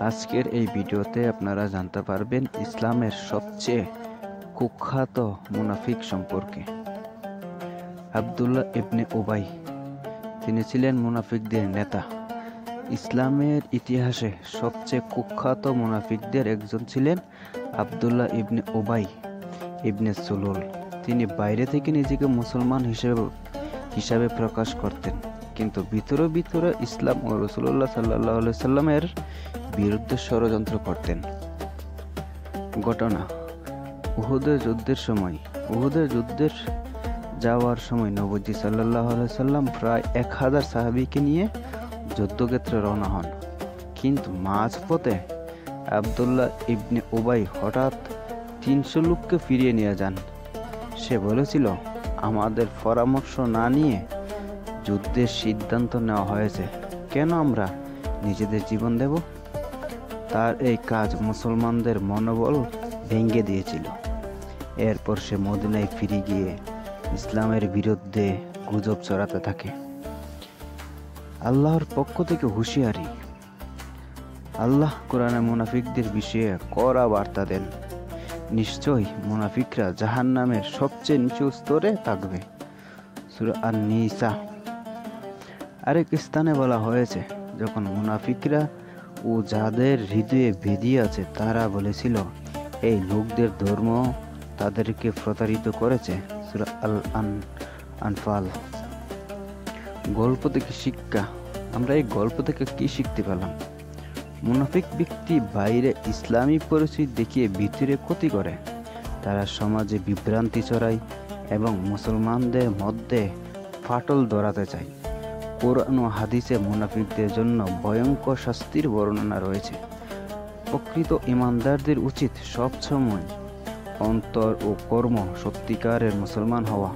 আজকের এই ভিডিওতে আপনারা জানতে পারবেন ইসলামের সবচেয়ে কুখ্যাত মুনাফিক সম্পর্কে। আব্দুল্লাহ ইবনে উবাই, তিনি ছিলেন মুনাফিকদের নেতা। ইসলামের ইতিহাসে সবচেয়ে কুখ্যাত মুনাফিকদের একজন ছিলেন আব্দুল্লাহ ইবনে উবাই ইবনে সুলুল। তিনি বাইরে থেকে নিজেকে মুসলমান হিসাবে প্রকাশ করতেন, কিন্তু ভিতরে ভিতরে ইসলাম ও রাসূলুল্লাহ সাল্লাল্লাহু আলাইহি সাল্লামের বিরুদ্ধে ষড়যন্ত্র করতেন। ঘটনা: উহুদের যুদ্ধের যাওয়ার সময় নবীজি সাল্লাল্লাহু আলাইহি সাল্লাম প্রায় 1000 সাহাবীকে নিয়ে যুদ্ধক্ষেত্রে রওনা হন। কিন্তু মাঝপথে আব্দুল্লাহ ইবনে উবাই হঠাৎ 300 লোককে ফিরিয়ে নিয়ে যান। সে বলেছিল, আমাদের পরামর্শ না নিয়ে যুদ্ধের সিদ্ধান্ত নেওয়া হয়েছে, কেন আমরা নিজেদের জীবন দেব? তার এই কাজ মুসলমানদের মনোবল ভেঙে দিয়েছিল। এরপর সে মদিনায় ফিরে গিয়ে ইসলামের বিরুদ্ধে গুজব ছড়াতে থাকে। আল্লাহর পক্ষ থেকে হুঁশিয়ারি: আল্লাহ কোরআনে মুনাফিকদের বিষয়ে কড়া বার্তা দেন। নিশ্চয়ই মুনাফিকরা জাহান্নামের সবচেয়ে নিচু স্তরে থাকবে। সূরা আন-নিসা। আরেক স্থানে বলা হয়েছে, যখন মুনাফিকরা ও যাদের হৃদয়ে ভেদি আছে তারা বলেছিল, এই লোকদের ধর্ম তাদেরকে প্রতারিত করেছে। সূরা আল-আনফাল। গল্প থেকে শিক্ষা: আমরা এই গল্প থেকে কি শিখতে পেলাম? মুনাফিক ব্যক্তি বাইরে ইসলামী পরিচয় দেখিয়ে ভিতরে ক্ষতি করে। তারা সমাজে বিভ্রান্তি ছড়ায় এবং মুসলমানদের মধ্যে ফাটল ধরাতে চায়। কোরআন ও হাদিসে মুনাফিকদের জন্য ভয়ঙ্কর শাস্তির বর্ণনা রয়েছে। প্রকৃত ঈমানদারদের উচিত সবসময় অন্তর ও কর্ম সত্যিকারের মুসলমান হওয়া।